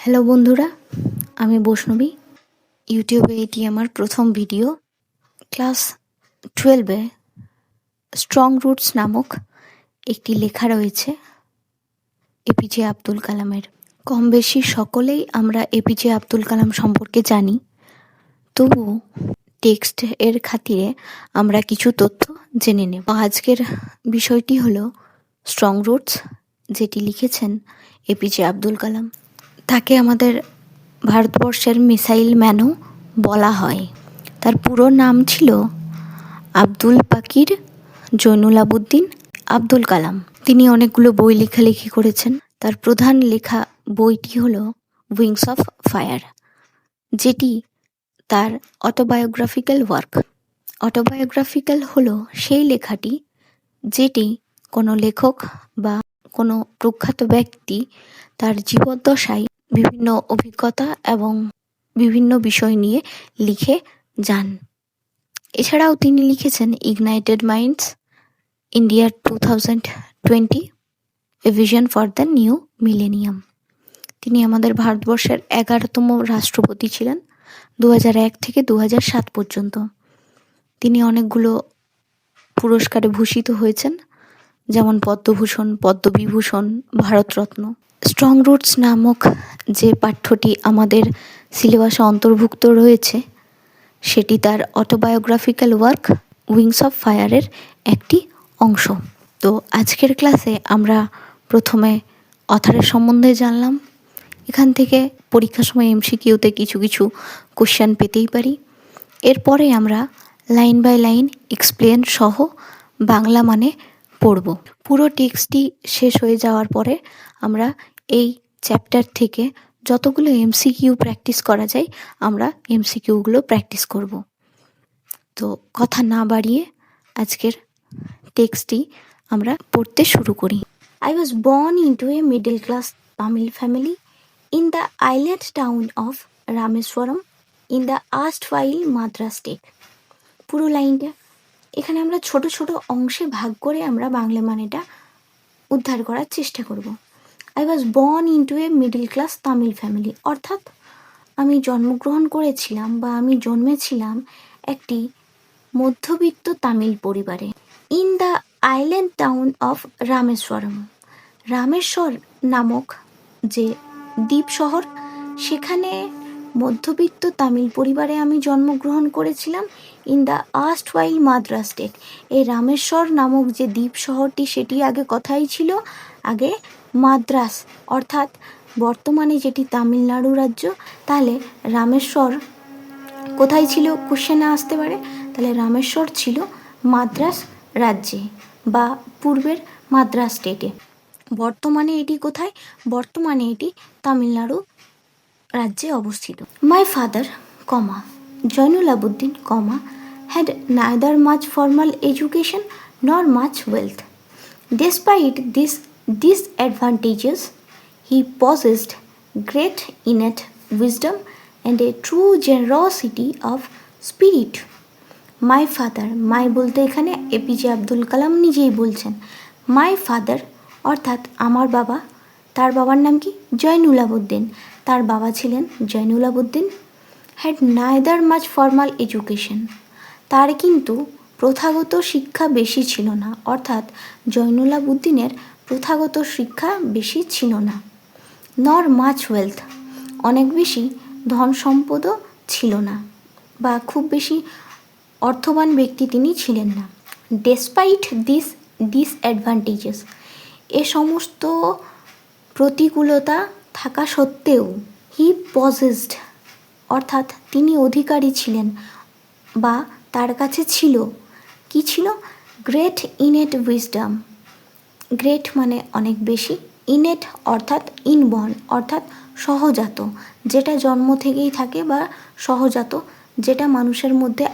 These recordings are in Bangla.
হ্যালো বন্ধুরা, আমি বৈষ্ণবী। ইউটিউবে এটি আমার প্রথম ভিডিও। ক্লাস 12-এ স্ট্রং রুটস নামক একটি লেখা রয়েছে এপিজে আব্দুল কালামের। কম বেশি সকলেই আমরা এপিজে আব্দুল কালাম সম্পর্কে জানি, তবুও টেক্সট এর খাতিরে আমরা কিছু তথ্য জেনে নেব। আজকের বিষয়টি হলো স্ট্রং রুটস, যেটি লিখেছেন এপিজে আব্দুল কালাম। তাকে আমাদের ভারতবর্ষের মিসাইল ম্যানও বলা হয়। তার পুরো নাম ছিল আব্দুল পাকির জৈনুল আবুদ্দিন আব্দুল কালাম। তিনি অনেকগুলো বই লেখালেখি করেছেন। তার প্রধান লেখা বইটি হলো উইংস অফ ফায়ার, যেটি তার অটোবায়োগ্রাফিক্যাল ওয়ার্ক। অটোবায়োগ্রাফিক্যাল হলো সেই লেখাটি যেটি কোনো লেখক বা কোনো প্রখ্যাত ব্যক্তি তার জীবদ্দশায় বিভিন্ন অভিজ্ঞতা এবং বিভিন্ন বিষয় নিয়ে লিখে যান। এছাড়াও তিনি লিখেছেন ignited minds, India 2020, A vision for the new millennium. তিনি আমাদের ভারতবর্ষের 11তম রাষ্ট্রপতি ছিলেন 2001 থেকে 2007 পর্যন্ত। তিনি অনেকগুলো পুরস্কারে ভূষিত হয়েছেন, যেমন পদ্মভূষণ, পদ্মবিভূষণ, ভারতরত্ন। স্ট্রং রুটস নামক যে পাঠ্যটি আমাদের সিলেবাসে অন্তর্ভুক্ত রয়েছে, সেটি তার অটোবায়োগ্রাফিক্যাল ওয়ার্ক উইংস অফ ফায়ারের একটি অংশ। তো আজকের ক্লাসে আমরা প্রথমে অথারের সম্বন্ধে জানলাম। এখান থেকে পরীক্ষার সময় এমসিকিউতে কিছু কিছু কোশ্চেন পেতেই পারি। এরপরে আমরা লাইন বাই লাইন এক্সপ্লেন সহ বাংলা মানে পড়ব। পুরো টেক্সটটি শেষ হয়ে যাওয়ার পরে আমরা এই চ্যাপ্টার থেকে যতগুলো এমসিকিউ প্র্যাকটিস করা যায় আমরা এমসিকিউগুলো প্র্যাকটিস করব। তো কথা না বাড়িয়ে আজকের টেক্সটটি আমরা পড়তে শুরু করি। I was born into a middle class Tamil family in the island town of Rameswaram in the erstwhile Madras state. পুরো লাইনটা এখানে আমরা ছোট ছোট অংশে ভাগ করে আমরা বাংলা মানেটা উদ্ধার করার চেষ্টা করব। I was born into a middle class Tamil family, অর্থাৎ আমি জন্মগ্রহণ করেছিলাম বা আমি জন্মেছিলাম একটি মধ্যবিত্ত তামিল পরিবারে। In the island town of Rameswaram, Rameshwar নামক যে দ্বীপ শহর, সেখানে মধ্যবিত্ত তামিল পরিবারে আমি জন্মগ্রহণ করেছিলাম। ইন দ্য আর্স্টওয়াইল মাদ্রাস স্টেট, এই রামেশ্বর নামক যে দ্বীপ শহরটি সেটি আগে কোথায় ছিল? আগে মাদ্রাস, অর্থাৎ বর্তমানে যেটি তামিলনাড়ু রাজ্য। তাহলে রামেশ্বর কোথায় ছিল কোশ্চেনে আসতে পারে, তাহলে রামেশ্বর ছিল মাদ্রাস রাজ্যে বা পূর্বের মাদ্রাস স্টেটে। বর্তমানে এটি কোথায়? বর্তমানে এটি তামিলনাড়ু রাজ্যে অবস্থিত। My father, Zainul Abuddin, had neither much formal education nor much wealth. Despite these disadvantages, he possessed great innate wisdom and a true generosity of spirit. My father, my বলতে এখানে এপিজে আব্দুল কালাম নিজেই বলছেন। মাই ফাদার অর্থাৎ আমার বাবা, তার বাবার নাম কি? জয়নুল আবুদ্দিন। তার বাবা ছিলেন Jainul Abdeen. Had neither much formal education, তার কিন্তু প্রথাগত শিক্ষা বেশি ছিল না, অর্থাৎ জয়নুল আবুদ্দিনের প্রথাগত শিক্ষা বেশি ছিল না। নর মাচ ওয়েলথ, অনেক বেশি ধন সম্পদও ছিল না বা খুব বেশি অর্থবান ব্যক্তি তিনি ছিলেন না। ডেসপাইট দিস ডিসঅ্যাডভান্টেজেস, এ সমস্ত প্রতিকূলতা থাকা সত্ত্বেও, হি পজেসড অর্থাৎ তিনি অধিকারী ছিলেন বা তার কাছে ছিল, কি ছিল? Great innate wisdom. গ্রেট মানে অনেক বেশি, ইনেট অর্থাৎ ইনবর্ন অর্থাৎ সহজাত, যেটা জন্ম থেকেই থাকে বা সহজাত, যেটা মানুষের মধ্যে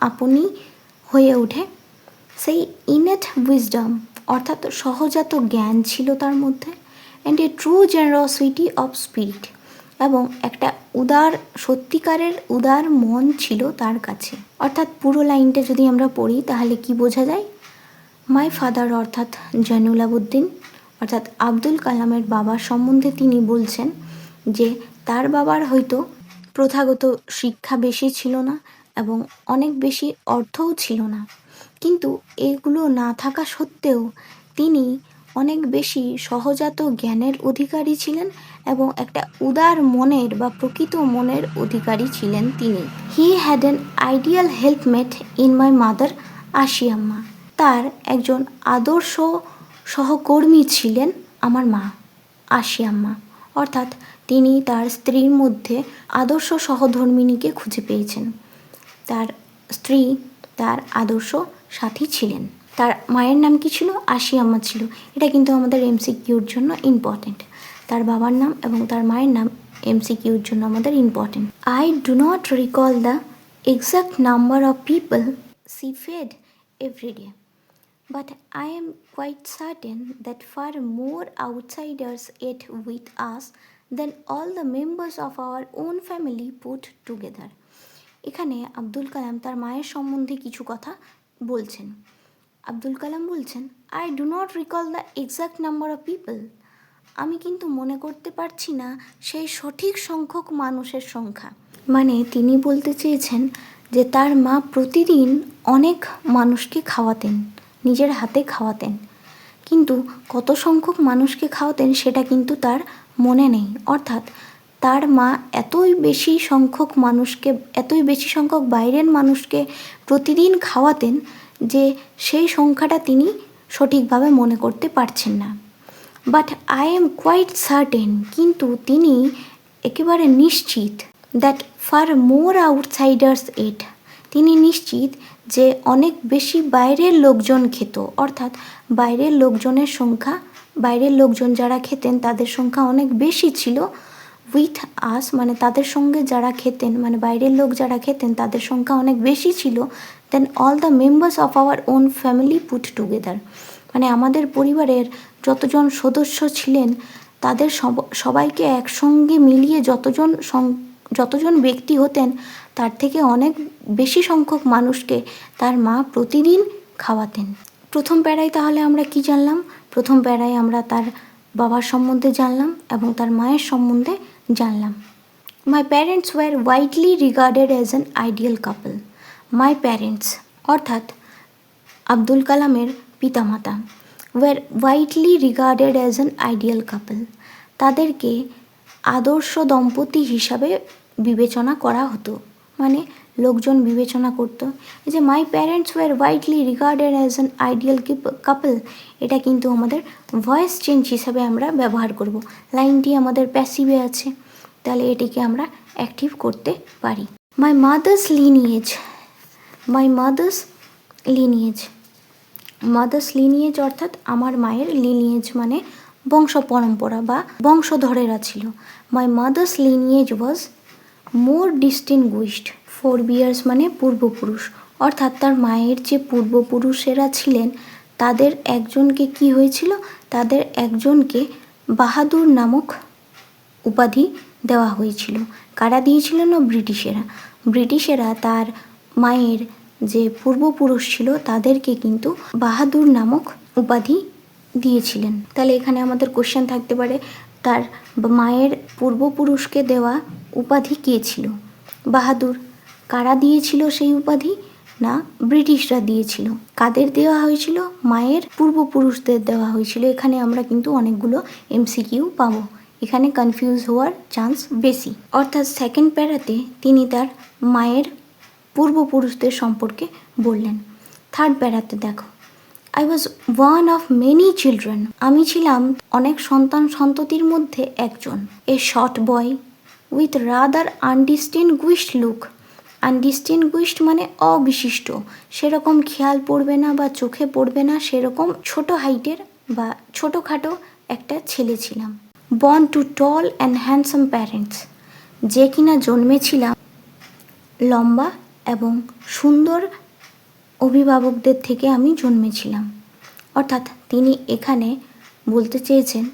আপনি হয়ে ওঠে, সেই ইনেট উইজডম অর্থাৎ সহজাত জ্ঞান ছিল তার মধ্যে। And a true generosity of spirit, এবং একটা উদার, সত্যিকারের উদার মন ছিল তার কাছে। অর্থাৎ পুরো লাইনটা যদি আমরা পড়ি তাহলে কি বোঝা যায়? মাই ফাদার অর্থাৎ জয়নুল আবুদ্দিন অর্থাৎ আব্দুল কালামের বাবার সম্বন্ধে তিনি বলছেন যে তার বাবার হয়তো প্রথাগত শিক্ষা বেশি ছিল না এবং অনেক বেশি অর্থও ছিল না, কিন্তু এগুলো না থাকা সত্ত্বেও তিনি অনেক বেশি সহজাত জ্ঞানের অধিকারী ছিলেন এবং একটা উদার মনের বা প্রকৃত মনের অধিকারী ছিলেন তিনি। He had an ideal helpmate in my mother Ashiamma. তার একজন আদর্শ সহকর্মী ছিলেন আমার মা আশিয়াম্মা, অর্থাৎ তিনি তার স্ত্রীর মধ্যে আদর্শ সহধর্মিণীকে খুঁজে পেয়েছেন। তার স্ত্রী তার আদর্শ সাথী ছিলেন। তার মায়ের নাম কি ছিল? আশিয়াম্মা ছিল। এটা কিন্তু আমাদের এমসিকিউর জন্য ইম্পর্টেন্ট। তার বাবার নাম এবং তার মায়ের নাম এমসিকিউর জন্য আমাদের important. I do not recall the exact number of people she fed everyday, but I am quite certain that far more outsiders ate with us than all the members of our own family put together. এখানে আব্দুল কালাম তার মায়ের সম্বন্ধে কিছু কথা বলছেন। আব্দুল কালাম বলছেন, I do not recall the exact number of people. আমি কিন্তু মনে করতে পারছি না সেই সঠিক সংখ্যক মানুষের সংখ্যা। মানে তিনি বলতে চেয়েছেন যে তার মা প্রতিদিন অনেক মানুষকে খাওয়াতেন, নিজের হাতে খাওয়াতেন, কিন্তু কত সংখ্যক মানুষকে খাওয়াতেন সেটা কিন্তু তার মনে নেই। অর্থাৎ তার মা এতই বেশি সংখ্যক বাইরের মানুষকে প্রতিদিন খাওয়াতেন যে সেই সংখ্যাটা তিনি সঠিকভাবে মনে করতে পারছেন না। But I am quite certain, কিন্তু তিনি একেবারে নিশ্চিত, that far more outsiders ate, তিনি নিশ্চিত যে অনেক বেশি বাইরের লোকজন খেত, অর্থাৎ বাইরের লোকজন যারা খেতেন তাদের সংখ্যা অনেক বেশি ছিল। উইথ আস মানে তাদের সঙ্গে যারা খেতেন, মানে বাইরের লোক যারা খেতেন তাদের সংখ্যা অনেক বেশি ছিল, then all the members of our own family put together, মানে আমাদের পরিবারের যতজন সদস্য ছিলেন তাদের সবাইকে একসঙ্গে মিলিয়ে যতজন ব্যক্তি হতেন তার থেকে অনেক বেশি সংখ্যক মানুষকে তার মা প্রতিদিন খাওয়াতেন। প্রথম প্যারায় তাহলে আমরা কি জানলাম? প্রথম প্যারায় আমরা তার বাবার সম্বন্ধে জানলাম এবং তার মায়ের সম্বন্ধে জানলাম। My parents were widely regarded as an ideal couple. My parents অর্থাৎ আব্দুল কালামের পিতামাতা, were widely regarded as an ideal couple, তাদেরকে আদর্শ দম্পতি হিসাবে বিবেচনা করা হতো, মানে লোকজন বিবেচনা করতো। এই যে মাই parents were widely regarded as an ideal কাপল, এটা কিন্তু আমাদের ভয়েস চেঞ্জ হিসাবে আমরা ব্যবহার করব। লাইনটি আমাদের প্যাসিভে আছে, তাহলে এটিকে আমরা অ্যাক্টিভ করতে পারি। মাই মাদার্স লিনিয়েজ অর্থাৎ আমার মায়ের লিনিয়েজ মানে বংশ পরম্পরা বা বংশধরেরা ছিল। My mother's lineage was more distinguished, forebears মানে পূর্বপুরুষ, অর্থাৎ তার মায়ের যে পূর্বপুরুষেরা ছিলেন তাদের একজনকে কি হয়েছিল, তাদের একজনকে বাহাদুর নামক উপাধি দেওয়া হয়েছিল। কারা দিয়েছিলেন? ব্রিটিশেরা তার মায়ের যে পূর্বপুরুষ ছিল তাদেরকে কিন্তু বাহাদুর নামক উপাধি দিয়েছিলেন। তাহলে এখানে আমাদের কোশ্চেন থাকতে পারে, তার মায়ের পূর্বপুরুষকে দেওয়া উপাধি কে ছিল? বাহাদুর। কারা দিয়েছিল সেই উপাধি? না, ব্রিটিশরা দিয়েছিল। কাদের দেওয়া হয়েছিল? মায়ের পূর্বপুরুষদের দেওয়া হয়েছিল। এখানে আমরা কিন্তু অনেকগুলো এমসিকিউ পাবো, এখানে কনফিউজ হওয়ার চান্স বেশি। অর্থাৎ সেকেন্ড প্যারাতে তিনি তার মায়ের পূর্বপুরুষদের সম্পর্কে বললেন। থার্ড প্যারাতে দেখো, I was one of many children, আমি ছিলাম অনেক সন্ততির মধ্যে একজন। A short boy with rather undistinguished look, undistinguished মানে অবিশিষ্ট, সেরকম খেয়াল পড়বে না বা চোখে পড়বে না সেরকম ছোট হাইটের বা ছোটোখাটো একটা ছেলে ছিলাম। Born to tall and handsome parents, যে কিনা জন্মেছিলাম লম্বা এবং সুন্দর অভিভাবকদের থেকে আমি জন্মেছিলাম। অর্থাৎ তিনি এখানে বলতে চেয়েছেন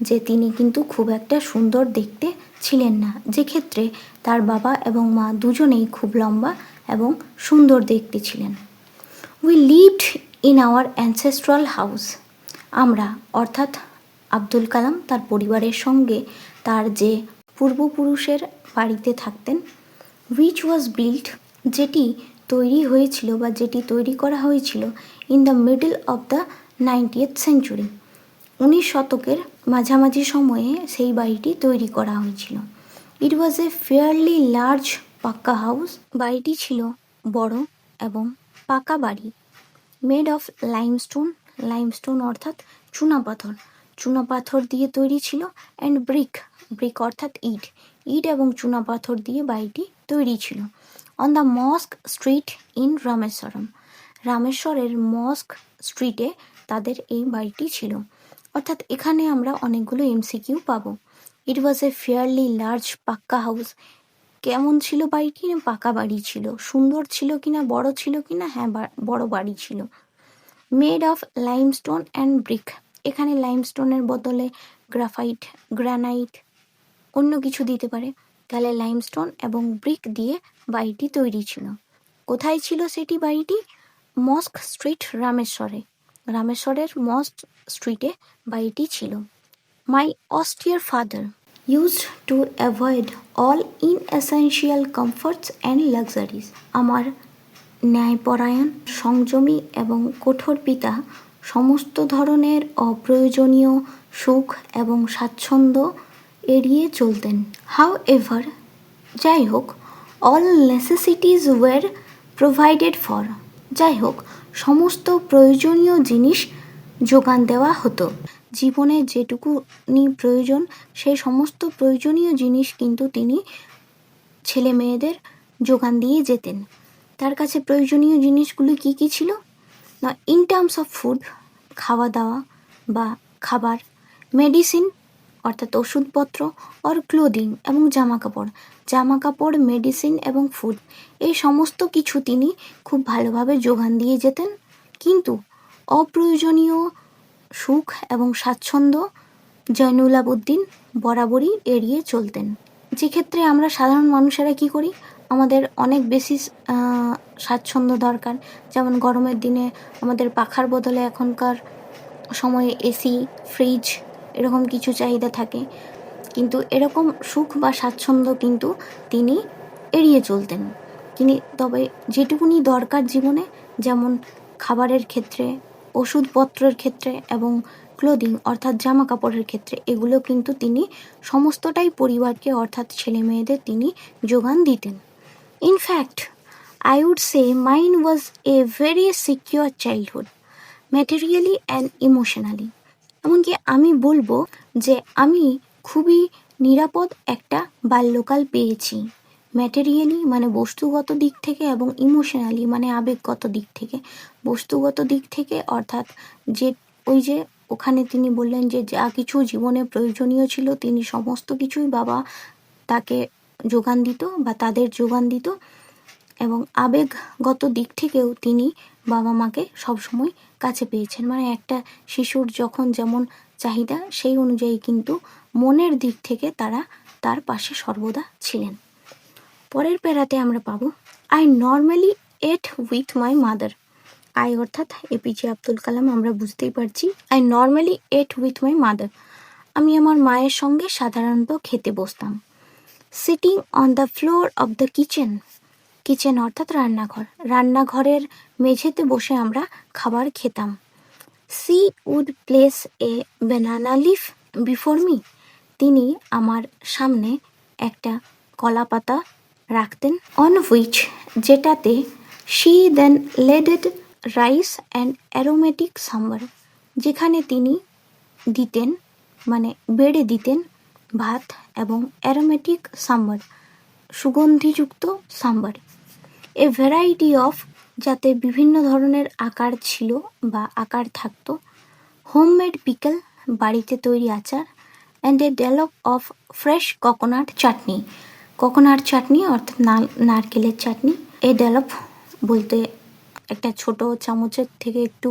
যে তিনি কিন্তু খুব একটা সুন্দর দেখতে ছিলেন না, যে ক্ষেত্রে তার বাবা এবং মা দুজনেই খুব লম্বা এবং সুন্দর দেখতে ছিলেন। We lived in our ancestral house, আমরা অর্থাৎ আব্দুল কালাম তার পরিবারের সঙ্গে তার যে পূর্বপুরুষের বাড়িতে থাকতেন। উইচ ওয়াজ বিল্ট, যেটি তৈরি হয়েছিল বা যেটি তৈরি করা হয়েছিল in the middle of the 90th century, 19 শতকের মাঝামাঝি সময়ে সেই বাড়িটি তৈরি করা হয়েছিল। ইট ওয়াজ এ ফেয়ারলি লার্জ পাক্কা হাউস, বাড়িটি ছিল বড় এবং পাকা বাড়ি। মেড অফ লাইমস্টোন, লাইমস্টোন অর্থাৎ চুনাপাথর, চুনাপাথর দিয়ে তৈরি ছিল। অ্যান্ড ব্রিক, ব্রিক অর্থাৎ ইট, ইট এবং চুনাপাথর দিয়ে বাড়িটি তৈরি ছিল। On the mosque street in Rameswaram, রামেশ্বরের মস্ক স্ট্রিটে তাদের এই বাড়িটি ছিল। অর্থাৎ এখানে আমরা অনেকগুলো এমসিকিউ পাবো। ইট ওয়াজ এ ফেয়ারলি লার্জ পাক্কা হাউস, কেমন ছিল বাড়িটি? না পাকা বাড়ি ছিল। সুন্দর ছিল কিনা, বড় ছিল কিনা? হ্যাঁ, বড় বাড়ি ছিল। Made of limestone and brick, এখানে লাইমস্টোনের বদলে গ্রাফাইট, গ্রানাইট, অন্য কিছু দিতে পারে। তাহলে লাইমস্টোন এবং ব্রিক দিয়ে বাড়িটি তৈরি ছিল। কোথায় ছিল সেটি বাড়িটি? মস্ক স্ট্রিট, রামেশ্বরে, রামেশ্বরের মস্ক স্ট্রিটে বাড়িটি ছিল। মাই অস্টিয়ার father used to avoid all inessential comforts and luxuries, আমার ন্যায়পরায়ণ, সংযমী এবং কঠোর পিতা সমস্ত ধরনের অপ্রয়োজনীয় সুখ এবং স্বাচ্ছন্দ্য এড়িয়ে চলতেন। হাউ এভার, যাই হোক, all necessities were provided for, যাই হোক, সমস্ত প্রয়োজনীয় জিনিস যোগান দেওয়া হতো। জীবনে যেটুকুনি প্রয়োজন সেই সমস্ত প্রয়োজনীয় জিনিস কিন্তু তিনি ছেলে মেয়েদের যোগান দিয়ে যেতেন। তার কাছে প্রয়োজনীয় জিনিসগুলো কি কি ছিল না, ইন টার্মস অফ ফুড, খাওয়া দাওয়া বা খাবার, মেডিসিন অর্থাৎ ওষুধপত্র, অর ক্লোদিং এবং জামা কাপড়, জামা কাপড়, মেডিসিন এবং ফুড, এই সমস্ত কিছু তিনি খুব ভালোভাবে যোগান দিয়ে যেতেন। কিন্তু অপ্রয়োজনীয় সুখ এবং স্বাচ্ছন্দ্য জয়নুল আবেদিন বরাবরই এড়িয়ে চলতেন। যে ক্ষেত্রে আমরা সাধারণ মানুষেরা কি করি, আমাদের অনেক বেশি স্বাচ্ছন্দ্য দরকার। যেমন গরমের দিনে আমাদের পাখার বদলে এখনকার সময়ে এসি, ফ্রিজ এরকম কিছু চাহিদা থাকে, কিন্তু এরকম সুখ বা স্বাচ্ছন্দ্য কিন্তু তিনি এড়িয়ে চলতেন। তবে যেটুকুনি দরকার জীবনে, যেমন খাবারের ক্ষেত্রে, ওষুধপত্রের ক্ষেত্রে এবং ক্লোদিং অর্থাৎ জামা কাপড়ের ক্ষেত্রে, এগুলো কিন্তু তিনি সমস্তটাই পরিবারকে অর্থাৎ ছেলে মেয়েদের তিনি যোগান দিতেন। In fact I would say mine was a very secure childhood, materially and emotionally, এমনকি আমি বলবো যে আমি খুবই নিরাপদ একটা বাল্যকাল পেয়েছি। ম্যাটেরিয়ালি মানে বস্তুগত দিক থেকে এবং ইমোশনালি মানে আবেগগত দিক থেকে। বস্তুগত দিক থেকে অর্থাৎ যে ওখানে তিনি বললেন যে যা কিছু জীবনে প্রয়োজনীয় ছিল তিনি সমস্ত কিছুই বাবা তাকে যোগান দিত বা তাদের যোগান দিত, এবং আবেগগত দিক থেকেও তিনি বাবা মাকে সবসময় কাছে পেয়েছেন। মানে একটা শিশুর যখন যেমন চাহিদা সেই অনুযায়ী কিন্তু মনের দিক থেকে তারা তার পাশে সর্বদা ছিলেন। পরের প্যারাতে আমরা পাবো I normally ate with my mother. I অর্থাৎ এপিজে আব্দুল কালাম, আমরা বুঝতেই পারছি। I normally ate with my mother, আমি আমার মায়ের সঙ্গে সাধারণত খেতে বসতাম। Sitting on the floor of the kitchen, kitchen অর্থাৎ রান্নাঘর, রান্নাঘরের মেঝেতে বসে আমরা খাবার খেতাম। She would place a banana leaf before me, তিনি আমার সামনে একটা কলা পাতা রাখতেন। অন হুইচ, যেটাতে she then ladled rice and aromatic sambar, যেখানে তিনি দিতেন মানে বেড়ে দিতেন ভাত এবং অ্যারোমেটিক সাম্বার, সুগন্ধিযুক্ত সাম্বার। এ ভ্যারাইটি অফ, যাতে বিভিন্ন ধরনের আকার ছিল বা আকার থাকতো। হোমমেড পিকল, বাড়িতে তৈরি আচার। And a dollop of fresh coconut chutney, coconut chutney অর্থাৎ নারকেলের চাটনি। এ ডেলপ বলতে একটা ছোট চামচের থেকে একটু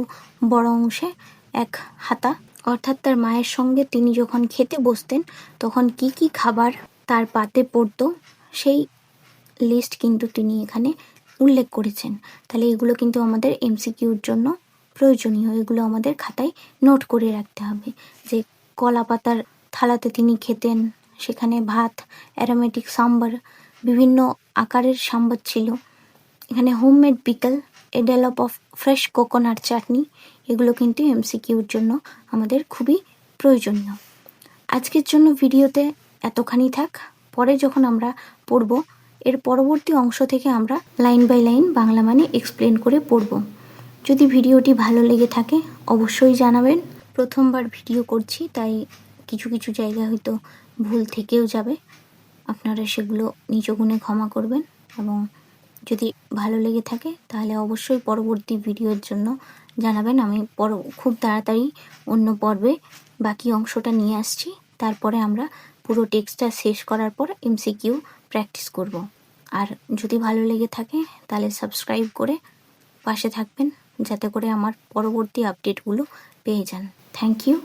বড় অংশে এক হাতা, অর্থাৎ তার মায়ের সঙ্গে তিনি যখন খেতে বসতেন তখন কি কি খাবার তার পাতে পড়তো সেই লিস্ট কিন্তু তিনি এখানে উল্লেখ করেছেন। তাহলে এগুলো কিন্তু আমাদের এমসিকিউর জন্য প্রয়োজনীয়, এগুলো আমাদের খাতায় নোট করে রাখতে হবে যে কলা পাতার থালাতে তিনি খেতেন, সেখানে ভাত, অ্যারোমেটিক সাম্বার, বিভিন্ন আকারের সাম্বার ছিল। এখানে homemade pickle, a dollop of fresh coconut chutney, এগুলো কিন্তু এমসিকিউর জন্য আমাদের খুবই প্রয়োজনীয়। আজকের জন্য ভিডিওতে এতখানি থাক। পরে যখন আমরা পড়ব, এর পরবর্তী অংশ থেকে আমরা লাইন বাই লাইন বাংলা মানে এক্সপ্লেন করে পড়ব। যদি ভিডিওটি ভালো লেগে থাকে অবশ্যই জানাবেন। প্রথমবার ভিডিও করছি, তাই কিছু কিছু জায়গায় হয়তো ভুল থেকেও যাবে। আপনারা সেগুলো নিজ গুণে ক্ষমা করবেন, এবং যদি ভালো লেগে থাকে তাহলে অবশ্যই পরবর্তী ভিডিওর জন্য জানাবেন। আমি খুব তাড়াতাড়ি অন্য পর্বে বাকি অংশটা নিয়ে আসছি। তারপরে আমরা পুরো টেক্সটটা শেষ করার পর এমসিকিউ প্র্যাকটিস করব। আর যদি ভালো লেগে থাকে তাহলে সাবস্ক্রাইব করে পাশে থাকবেন, যাতে করে আমার পরবর্তী আপডেটগুলো পেয়ে যান। Thank you.